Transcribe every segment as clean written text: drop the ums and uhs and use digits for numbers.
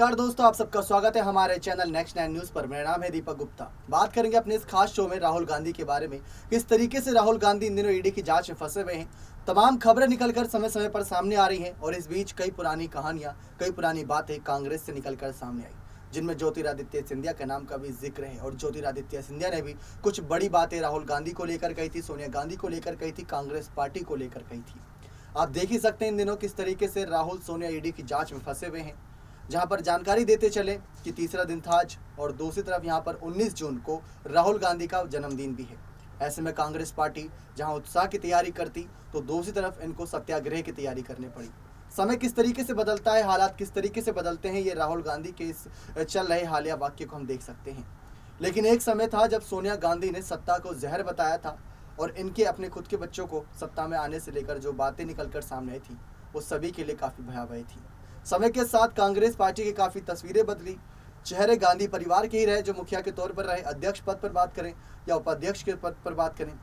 नमस्कार दोस्तों, आप सबका स्वागत है हमारे चैनल नेक्स्ट 9 न्यूज़ पर। मेरा नाम है दीपक गुप्ता। बात करेंगे अपने इस खास शो में राहुल गांधी के बारे में, किस तरीके से राहुल गांधी इन दिनों ईडी की जांच में फंसे हुए हैं। तमाम खबरें निकलकर समय समय पर सामने आ रही हैं और इस बीच कई पुरानी कहानियां, कई पुरानी बातें कांग्रेस से निकलकर सामने आई, जिनमें ज्योतिरादित्य सिंधिया के नाम का भी जिक्र है। और ज्योतिरादित्य सिंधिया ने भी कुछ बड़ी बातें राहुल गांधी को लेकर कही थी, सोनिया गांधी को लेकर कही थी, कांग्रेस पार्टी को लेकर कही थी। आप देख ही सकते हैं इन दिनों किस तरीके से राहुल सोनिया ईडी की जांच में फंसे हुए हैं, जहां पर जानकारी देते चले कि तीसरा दिन था आज और दूसरी तरफ यहां पर 19 जून को राहुल गांधी का जन्मदिन भी है। ऐसे में कांग्रेस पार्टी जहां उत्साह की तैयारी करती तो दूसरी तरफ इनको सत्याग्रह की तैयारी करनी पड़ी। समय किस तरीके से बदलता है, हालात किस तरीके से बदलते हैं, ये राहुल गांधी के इस चल रहे हालिया वाक्य को हम देख सकते हैं। लेकिन एक समय था जब सोनिया गांधी ने सत्ता को जहर बताया था और इनके अपने खुद के बच्चों को सत्ता में आने से लेकर जो बातें निकलकर सामने आई थी वो सभी के लिए काफ़ी भयावह थी। समय के साथ कांग्रेस पार्टी की काफ़ी तस्वीरें बदली। चेहरे गांधी परिवार के ही रहे जो मुखिया के तौर पर रहे, अध्यक्ष पद पर बात करें या उपाध्यक्ष के पद पर बात करें।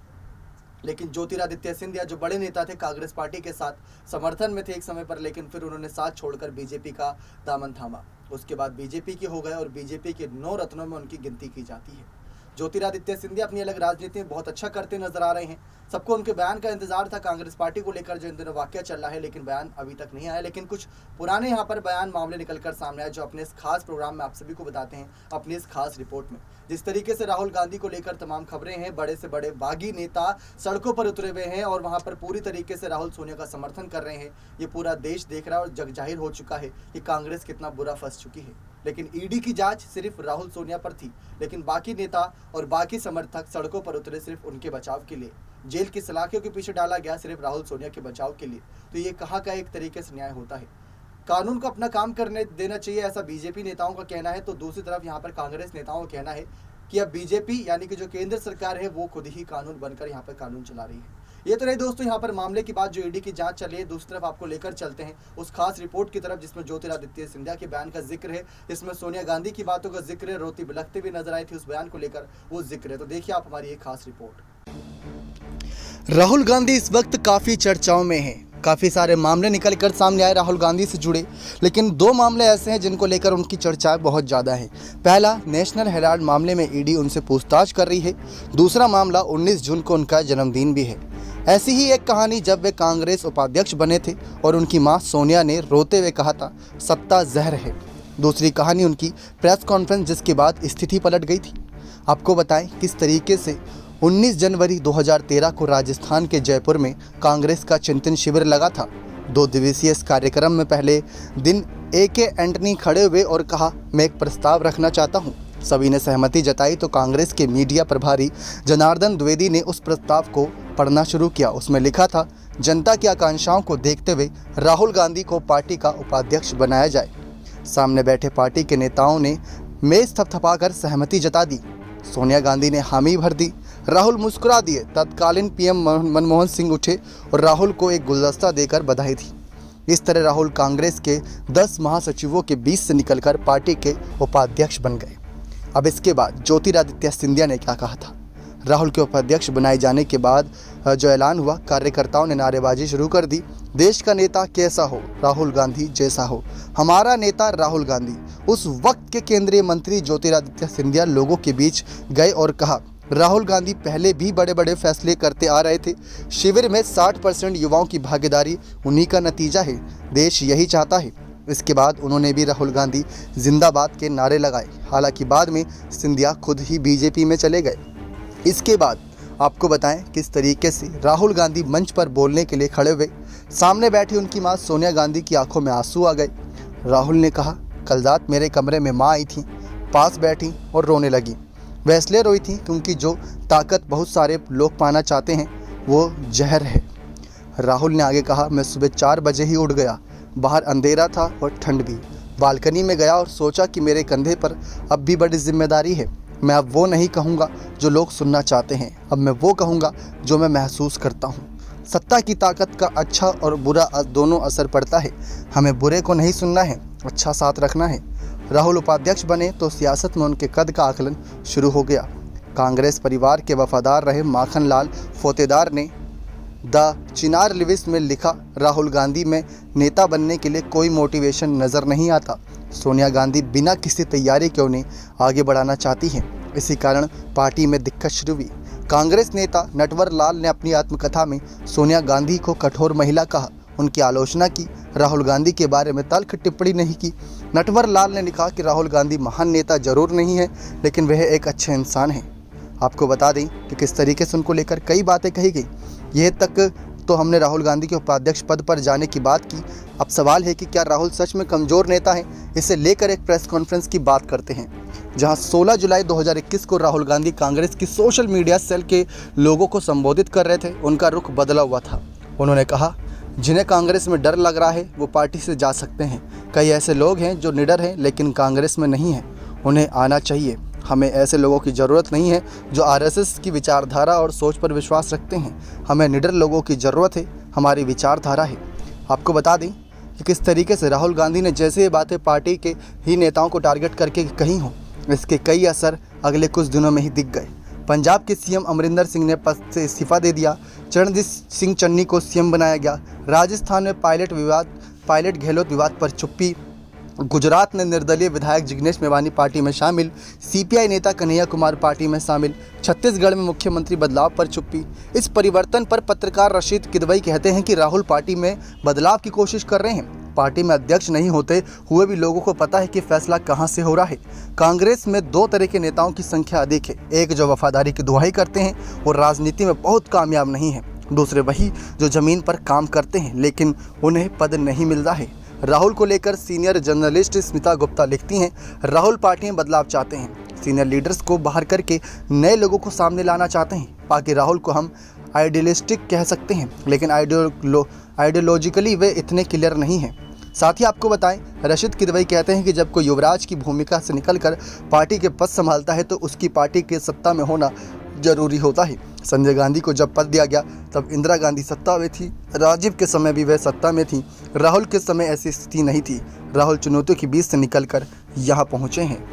लेकिन ज्योतिरादित्य सिंधिया जो बड़े नेता थे, कांग्रेस पार्टी के साथ समर्थन में थे एक समय पर, लेकिन फिर उन्होंने साथ छोड़कर बीजेपी का दामन थामा। उसके बाद बीजेपी के हो गए और बीजेपी के 9 रत्नों में उनकी गिनती की जाती है। ज्योतिरादित्य सिंधिया अपनी अलग राजनीति में बहुत अच्छा करते नजर आ रहे हैं। सबको उनके बयान का इंतजार था कांग्रेस पार्टी को लेकर जो इन दिनों वाकया चल रहा है, लेकिन बयान अभी तक नहीं आया। लेकिन कुछ पुराने यहाँ पर बयान मामले निकलकर सामने आए जो अपने इस खास प्रोग्राम में आप सभी को बताते हैं, अपनी इस खास रिपोर्ट में। जिस तरीके से राहुल गांधी को लेकर तमाम खबरें हैं, बड़े से बड़े बागी नेता सड़कों पर उतरे हुए हैं और वहाँ पर पूरी तरीके से राहुल सोनिया का समर्थन कर रहे हैं। ये पूरा देश देख रहा है और जग जाहिर हो चुका है कि कांग्रेस कितना बुरा फंस चुकी है। लेकिन ईडी की जांच सिर्फ राहुल सोनिया पर थी, लेकिन बाकी नेता और बाकी समर्थक सड़कों पर उतरे सिर्फ उनके बचाव के लिए। जेल की सलाखियों के पीछे डाला गया सिर्फ राहुल सोनिया के बचाव के लिए। तो ये कहाँ का एक तरीके से न्याय होता है? कानून को अपना काम करने देना चाहिए, ऐसा बीजेपी नेताओं का कहना है। तो दूसरी तरफ यहाँ पर कांग्रेस नेताओं का कहना है कि अब बीजेपी यानी कि जो केंद्र सरकार है वो खुद ही कानून बनकर यहाँ पर कानून चला रही है। ये तो रही दोस्तों यहाँ पर मामले की बात जो ईडी की जांच चल रही है। दूसरी तरफ आपको लेकर चलते हैं उस खास रिपोर्ट की तरफ जिसमें ज्योतिरादित्य सिंधिया के बयान का जिक्र है, इसमें सोनिया गांधी की बातों का जिक्र है, रोती बिलखते भी नजर आई थी उस बयान को लेकर, वो जिक्र है। तो देखिए आप हमारी एक खास रिपोर्ट। राहुल गांधी इस वक्त काफ़ी चर्चाओं में हैं। काफ़ी सारे मामले निकल कर सामने आए राहुल गांधी से जुड़े, लेकिन 2 मामले ऐसे हैं जिनको लेकर उनकी चर्चाएं बहुत ज़्यादा हैं। पहला, नेशनल हेराल्ड मामले में ईडी उनसे पूछताछ कर रही है। दूसरा मामला 19 जून को उनका जन्मदिन भी है। ऐसी ही एक कहानी जब वे कांग्रेस उपाध्यक्ष बने थे और उनकी मां सोनिया ने रोते हुए कहा था सत्ता जहर है। दूसरी कहानी उनकी प्रेस कॉन्फ्रेंस जिसके बाद स्थिति पलट गई थी। आपको बताएं किस तरीके से 19 जनवरी 2013 को राजस्थान के जयपुर में कांग्रेस का चिंतन शिविर लगा था। 2 दिवसीय इस कार्यक्रम में पहले दिन AK एंटनी खड़े हुए और कहा, मैं एक प्रस्ताव रखना चाहता हूँ। सभी ने सहमति जताई तो कांग्रेस के मीडिया प्रभारी जनार्दन द्विवेदी ने उस प्रस्ताव को पढ़ना शुरू किया। उसमें लिखा था, जनता की आकांक्षाओं को देखते हुए राहुल गांधी को पार्टी का उपाध्यक्ष बनाया जाए। सामने बैठे पार्टी के नेताओं ने मेज थपथपाकर सहमति जता दी। सोनिया गांधी ने हामी भर दी। राहुल मुस्कुरा दिए। तत्कालीन PM मनमोहन सिंह उठे और राहुल को एक गुलदस्ता देकर बधाई दी। इस तरह राहुल कांग्रेस के 10 महासचिवों के बीच से निकलकर पार्टी के उपाध्यक्ष बन गए। अब इसके बाद ज्योतिरादित्य सिंधिया ने क्या कहा था? राहुल के उपाध्यक्ष बनाए जाने के बाद जो ऐलान हुआ, कार्यकर्ताओं ने नारेबाजी शुरू कर दी। देश का नेता कैसा हो, राहुल गांधी जैसा हो, हमारा नेता राहुल गांधी। उस वक्त के केंद्रीय मंत्री ज्योतिरादित्य सिंधिया लोगों के बीच गए और कहा, राहुल गांधी पहले भी बड़े बड़े फैसले करते आ रहे थे। शिविर में 60% युवाओं की भागीदारी उन्हीं का नतीजा है। देश यही चाहता है। इसके बाद उन्होंने भी राहुल गांधी जिंदाबाद के नारे लगाए। हालांकि बाद में सिंधिया खुद ही बीजेपी में चले गए। इसके बाद आपको बताएं किस तरीके से राहुल गांधी मंच पर बोलने के लिए खड़े हुए। सामने बैठी उनकी मां सोनिया गांधी की आंखों में आंसू आ गए। राहुल ने कहा, कल रात मेरे कमरे में मां आई थी, पास बैठी और रोने लगी। वह इसलिए रोई थी क्योंकि जो ताकत बहुत सारे लोग पाना चाहते हैं वो जहर है। राहुल ने आगे कहा, मैं सुबह 4 बजे ही उठ गया। बाहर अंधेरा था और ठंड भी। बालकनी में गया और सोचा कि मेरे कंधे पर अब भी बड़ी जिम्मेदारी है। मैं अब वो नहीं कहूँगा जो लोग सुनना चाहते हैं, अब मैं वो कहूँगा जो मैं महसूस करता हूँ। सत्ता की ताकत का अच्छा और बुरा दोनों असर पड़ता है। हमें बुरे को नहीं सुनना है, अच्छा साथ रखना है। राहुल उपाध्यक्ष बने तो सियासत में उनके कद का आकलन शुरू हो गया। कांग्रेस परिवार के वफादार रहे माखनलाल फोतेदार ने द चिनार लिविस में लिखा, राहुल गांधी में नेता बनने के लिए कोई मोटिवेशन नज़र नहीं आता। सोनिया गांधी बिना किसी तैयारी के उन्हें आगे बढ़ाना चाहती हैं। इसी कारण पार्टी में दिक्कत शुरू हुई। कांग्रेस नेता नटवर लाल ने अपनी आत्मकथा में सोनिया गांधी को कठोर महिला कहा, उनकी आलोचना की, राहुल गांधी के बारे में तल्ख टिप्पणी नहीं की। नटवर लाल ने लिखा कि राहुल गांधी महान नेता जरूर नहीं है, लेकिन वह एक अच्छे इंसान हैं। आपको बता दें कि किस तरीके से उनको लेकर कई बातें कही गई। यह तक तो हमने राहुल गांधी के उपाध्यक्ष पद पर जाने की बात की। अब सवाल है कि क्या राहुल सच में कमज़ोर नेता हैं? इसे लेकर एक प्रेस कॉन्फ्रेंस की बात करते हैं, जहां 16 जुलाई 2021 को राहुल गांधी कांग्रेस की सोशल मीडिया सेल के लोगों को संबोधित कर रहे थे। उनका रुख बदला हुआ था। उन्होंने कहा, जिन्हें कांग्रेस में डर लग रहा है वो पार्टी से जा सकते हैं। कई ऐसे लोग हैं जो निडर हैं लेकिन कांग्रेस में नहीं हैं, उन्हें आना चाहिए। हमें ऐसे लोगों की ज़रूरत नहीं है जो आरएसएस की विचारधारा और सोच पर विश्वास रखते हैं। हमें निडर लोगों की ज़रूरत है, हमारी विचारधारा है। आपको बता दें कि किस तरीके से राहुल गांधी ने जैसे ये बातें पार्टी के ही नेताओं को टारगेट करके कही हों, इसके कई असर अगले कुछ दिनों में ही दिख गए। पंजाब के सीएम अमरिंदर सिंह ने पद से इस्तीफा दे दिया। चरणजीत सिंह चन्नी को सीएम बनाया गया। राजस्थान में पायलट गहलोत विवाद पर चुप्पी। गुजरात में निर्दलीय विधायक जिग्नेश मेवानी पार्टी में शामिल। सीपीआई नेता कन्हैया कुमार पार्टी में शामिल। छत्तीसगढ़ में मुख्यमंत्री बदलाव पर चुप्पी। इस परिवर्तन पर पत्रकार रशीद किदवई कहते हैं कि राहुल पार्टी में बदलाव की कोशिश कर रहे हैं। पार्टी में अध्यक्ष नहीं होते हुए भी लोगों को पता है कि फैसला कहां से हो रहा है। कांग्रेस में दो तरह के नेताओं की संख्या अधिक है, एक जो वफादारी की दुहाई करते हैं और राजनीति में बहुत कामयाब नहीं है, दूसरे वही जो जमीन पर काम करते हैं लेकिन उन्हें पद नहीं मिल रहा है। राहुल को लेकर सीनियर जर्नलिस्ट स्मिता गुप्ता लिखती हैं, राहुल पार्टी में बदलाव चाहते हैं, सीनियर लीडर्स को बाहर करके नए लोगों को सामने लाना चाहते हैं। बाकी राहुल को हम आइडियलिस्टिक कह सकते हैं लेकिन आइडियोलॉजिकली वे इतने क्लियर नहीं हैं। साथ ही आपको बताएं, रशीद किदवई कहते हैं कि जब कोई युवराज की भूमिका से निकलकर पार्टी के पद संभालता है तो उसकी पार्टी के सत्ता में होना जरूरी होता है। संजय गांधी को जब पद दिया गया तब इंदिरा गांधी सत्ता में थी, राजीव के समय भी वह सत्ता में थी। राहुल के समय ऐसी स्थिति नहीं थी। राहुल चुनौतियों के बीच से निकलकर यहाँ पहुंचे हैं।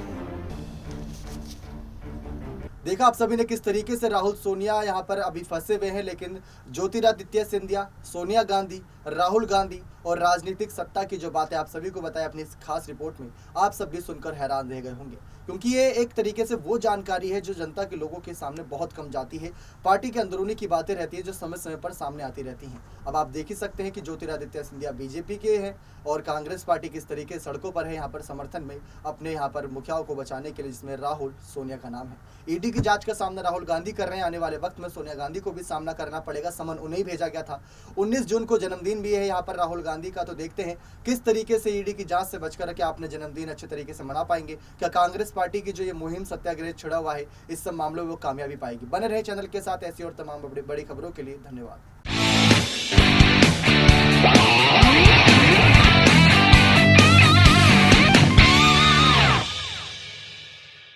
देखा आप सभी ने किस तरीके से राहुल सोनिया यहाँ पर अभी फंसे हुए हैं, लेकिन ज्योतिरादित्य सिंधिया, सोनिया गांधी, राहुल गांधी और राजनीतिक सत्ता की जो बातें आप सभी को बताया अपनी इस खास रिपोर्ट में, आप सब भी सुनकर हैरान रह गए होंगे, क्योंकि ये एक तरीके से वो जानकारी है जो जनता के लोगों के सामने बहुत कम जाती है। पार्टी के अंदरूनी की बातें रहती है जो समय समय पर सामने आती रहती हैं। अब आप देख ही सकते हैं कि ज्योतिरादित्य सिंधिया बीजेपी के हैं और कांग्रेस पार्टी किस तरीके सड़कों पर है यहाँ पर समर्थन में अपने यहाँ पर मुखियाओं को बचाने के लिए, जिसमें राहुल सोनिया का नाम है। ईडी की जांच का सामना राहुल गांधी कर रहे हैं। आने वाले वक्त में सोनिया गांधी को भी सामना करना पड़ेगा। समन उन्हें भेजा गया था। 19 जून को जन्मदिन भी है यहाँ पर राहुल गांधी का। तो देखते हैं किस तरीके से ईडी की जांच से बचकर क्या अपने जन्मदिन अच्छे तरीके से मना पाएंगे। क्या कांग्रेस पार्टी की जो ये मुहिम सत्याग्रह छिड़ा हुआ है इस सब मामलों में वो कामयाबी पाएगी। बने रहे चैनल के साथ ऐसी और तमाम बड़ी खबरों के लिए। धन्यवाद।